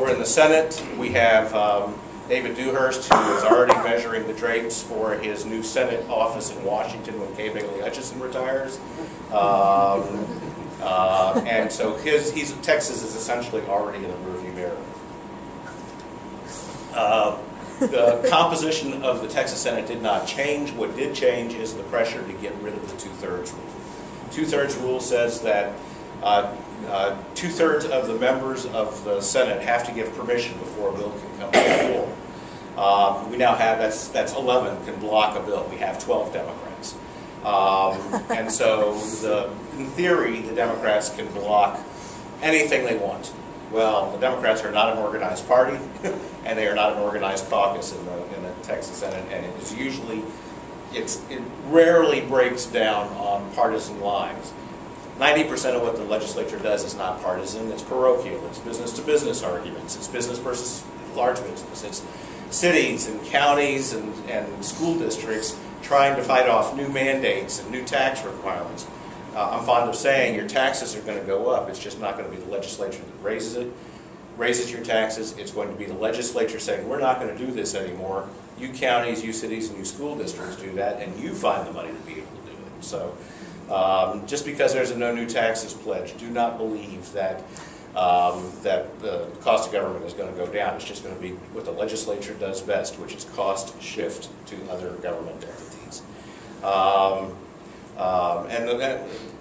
Over in the Senate, we have David Dewhurst, who is already measuring the drapes for his new Senate office in Washington when Kay Bailey Hutchison retires. And so Texas is essentially already in the rearview mirror. The composition of the Texas Senate did not change. What did change is the pressure to get rid of the two-thirds rule. Two-thirds rule says that two-thirds of the members of the Senate have to give permission before a bill can come to the floor. We now have, that's 11 can block a bill. We have 12 Democrats. And so, in theory, the Democrats can block anything they want. Well, the Democrats are not an organized party, and they are not an organized caucus in the Texas Senate, and it is usually, it rarely breaks down on partisan lines. 90% of what the legislature does is not partisan, it's parochial, it's business-to-business arguments, it's business versus large business, it's cities and counties and school districts trying to fight off new mandates and new tax requirements. I'm fond of saying your taxes are going to go up. It's just not going to be the legislature that raises your taxes. It's going to be the legislature saying, we're not going to do this anymore. You counties, you cities, and you school districts do that, and you find the money to be able to do it. So just because there's a no new taxes pledge, do not believe that that the cost of government is going to go down. It's just going to be what the legislature does best, which is cost shift to other government entities.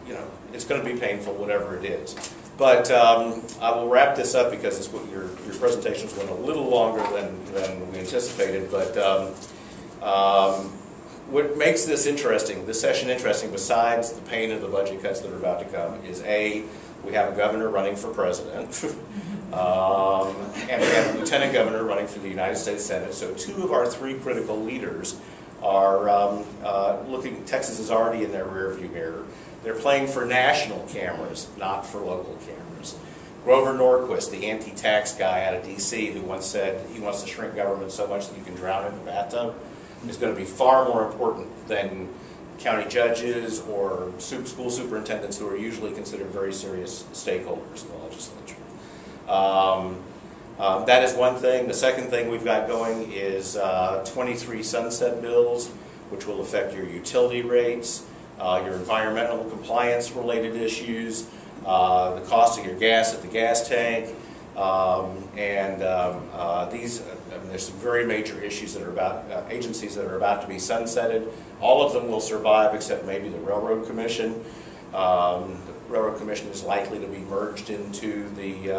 You know, it's going to be painful, whatever it is. But I will wrap this up because it's what your presentations went a little longer than we anticipated. But what makes this interesting, this session interesting, besides the pain of the budget cuts that are about to come, is we have a governor running for president, and we have a lieutenant governor running for the United States Senate. So 2 of our 3 critical leaders are looking. Texas is already in their rearview mirror. They're playing for national cameras, not for local cameras. Grover Norquist, the anti-tax guy out of D.C., who once said he wants to shrink government so much that you can drown in the bathtub, is going to be far more important than county judges or school superintendents, who are usually considered very serious stakeholders in the legislature. That is one thing. The second thing we've got going is 23 sunset bills, which will affect your utility rates, your environmental compliance related issues, the cost of your gas at the gas tank, there's some very major issues that are about agencies that are about to be sunsetted. All of them will survive except maybe the Railroad Commission. The Railroad Commission is likely to be merged into the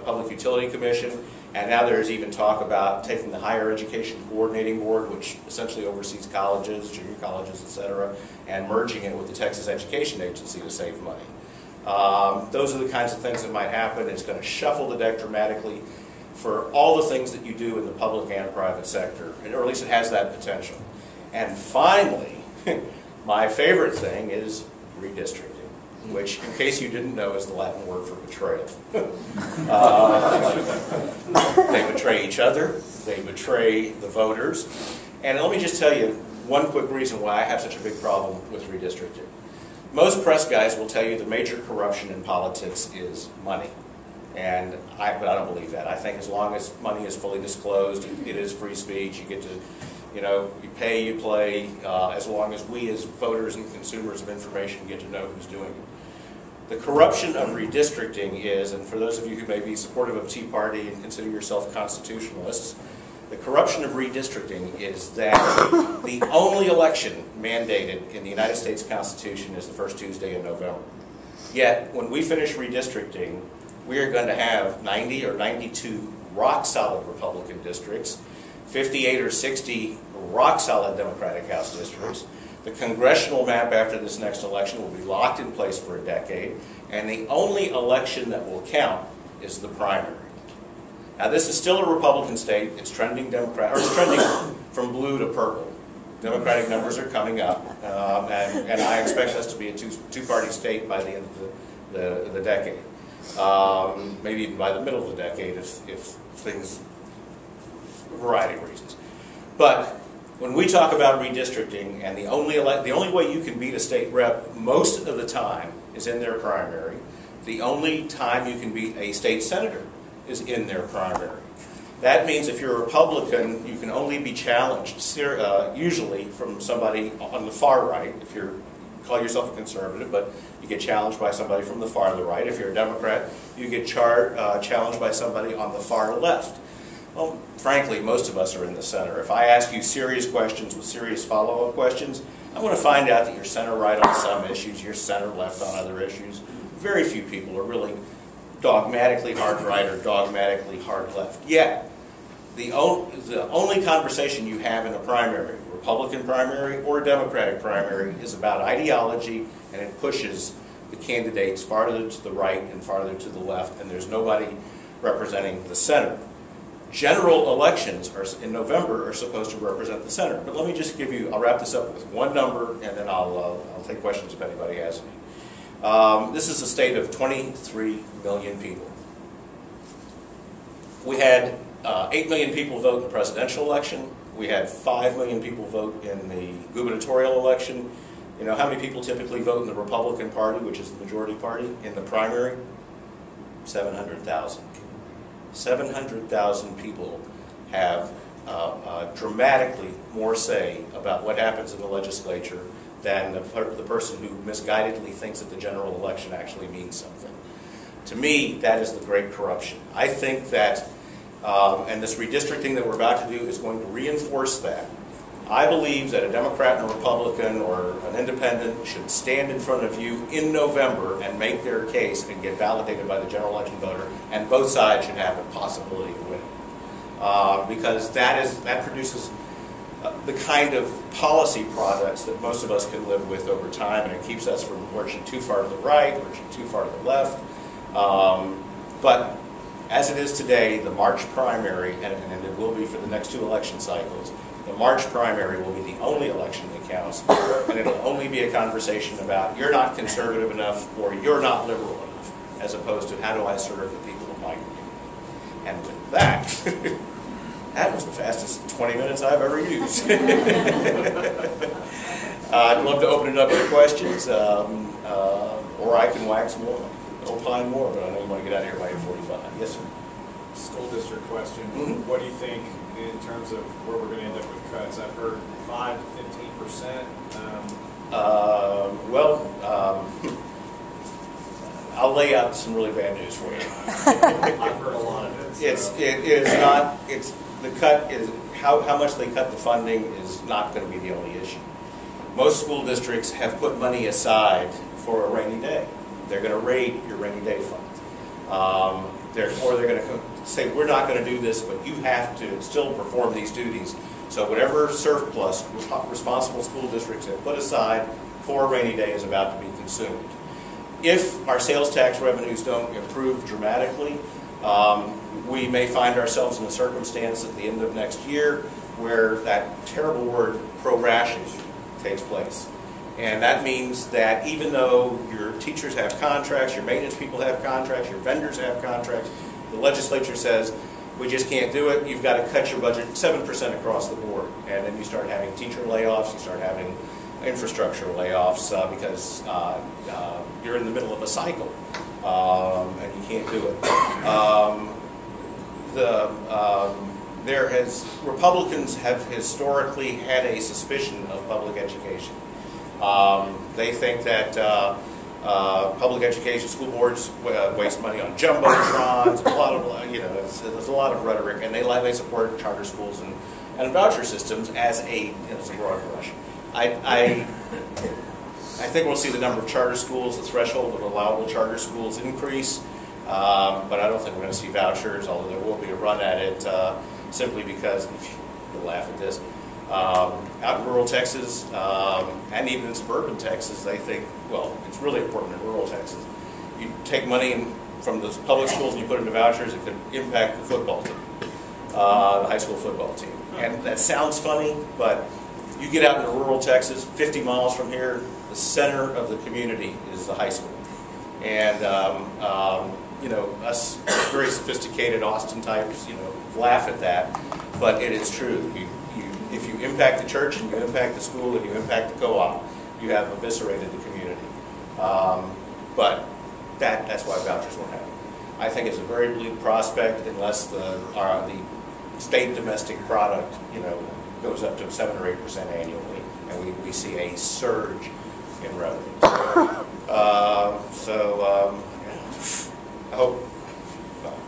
Public Utility Commission, and now there's even talk about taking the Higher Education Coordinating Board, which essentially oversees colleges, junior colleges, etc., and merging it with the Texas Education Agency to save money. Those are the kinds of things that might happen. It's going to shuffle the deck dramatically for all the things that you do in the public and private sector, or at least it has that potential. And finally, my favorite thing is redistricting, which, in case you didn't know, is the Latin word for betrayal. They betray each other, they betray the voters. And let me just tell you one quick reason why I have such a big problem with redistricting. Most press guys will tell you the major corruption in politics is money. But I don't believe that. I think as long as money is fully disclosed, it is free speech. You get to, you pay, you play, as long as we as voters and consumers of information get to know who's doing it. The corruption of redistricting is, and for those of you who may be supportive of Tea Party and consider yourself constitutionalists, the corruption of redistricting is that the only election mandated in the United States Constitution is the first Tuesday in November. Yet, when we finish redistricting, we are going to have 90 or 92 rock-solid Republican districts, 58 or 60 rock-solid Democratic House districts. The congressional map after this next election will be locked in place for a decade, and the only election that will count is the primary. Now, this is still a Republican state. It's trending Democrat, or it's trending from blue to purple. Democratic numbers are coming up, and I expect us to be a two-party state by the end of the decade. Maybe even by the middle of the decade if things, a variety of reasons. But when we talk about redistricting, and the only way you can beat a state rep most of the time is in their primary. The only time you can beat a state senator is in their primary. That means if you're a Republican, you can only be challenged usually from somebody on the far right. If you call yourself a conservative, but you get challenged by somebody from the far right. If you're a Democrat, you get challenged by somebody on the far left. Well, frankly, most of us are in the center. If I ask you serious questions with serious follow-up questions, I want to find out that you're center right on some issues, you're center left on other issues. Very few people are really dogmatically hard right or dogmatically hard left. Yet, the only conversation you have in a primary, Republican primary or Democratic primary, is about ideology, and it pushes the candidates farther to the right and farther to the left, and there's nobody representing the center. General elections in November are supposed to represent the center. But let me just give you, I'll wrap this up with one number, and then I'll take questions if anybody has any. This is a state of 23 million people. We had 8 million people vote in the presidential election. We had 5 million people vote in the gubernatorial election. You know how many people typically vote in the Republican Party, which is the majority party, in the primary? 700,000. 700,000 people have dramatically more say about what happens in the legislature than the person who misguidedly thinks that the general election actually means something. To me, that is the great corruption. I think that, and this redistricting that we're about to do is going to reinforce that. I believe that a Democrat and a Republican or an independent should stand in front of you in November and make their case and get validated by the general election voter, and both sides should have a possibility of winning. Because that produces the kind of policy products that most of us can live with over time, and it keeps us from lurching too far to the right, lurching too far to the left. But as it is today, the March primary, and it will be for the next 2 election cycles, the March primary will be the only election that counts, and it'll only be a conversation about you're not conservative enough or you're not liberal enough, as opposed to how do I serve the people of my community. And with that, that was the fastest 20 minutes I've ever used. I'd love to open it up for questions, or I can wax more, opine more, but I know you want to get out of here by 8:45. Yes, sir. School district question. Mm-hmm. What do you think in terms of where we're going to end up with cuts? I've heard 5 to 15%. I'll lay out some really bad news for you. I've heard a lot of it. So. It is not. It's the cut is how much they cut the funding is not going to be the only issue. Most school districts have put money aside for a rainy day. They're going to raid your rainy day fund. Therefore, they're going to say, we're not going to do this, but you have to still perform these duties. So whatever surplus responsible school districts have put aside for a rainy day is about to be consumed. If our sales tax revenues don't improve dramatically, we may find ourselves in a circumstance at the end of next year where that terrible word pro-ration takes place. And that means that even though your teachers have contracts, your maintenance people have contracts, your vendors have contracts, the legislature says, we just can't do it, you've got to cut your budget 7% across the board. And then you start having teacher layoffs, you start having infrastructure layoffs because you're in the middle of a cycle and you can't do it. Republicans have historically had a suspicion of public education. They think that public education school boards waste money on jumbotrons, there's a lot of rhetoric, and they support charter schools and voucher systems as a broad brush. I think we'll see the number of charter schools, the threshold of allowable charter schools increase, but I don't think we're going to see vouchers, although there will be a run at it simply because, you'll laugh at this, out in rural Texas and even in suburban Texas, they think, well, it's really important in rural Texas. You take money from the public schools and you put it into vouchers, it could impact the football team, the high school football team. And that sounds funny, but you get out into rural Texas, 50 miles from here, the center of the community is the high school. And, us very sophisticated Austin types, laugh at that, but it is true. If you impact the church and you impact the school and you impact the co-op, you have eviscerated the community. But that's why vouchers won't happen. I think it's a very bleak prospect unless the state domestic product, you know, goes up to 7 or 8% annually, and we see a surge in revenue. I hope. Well,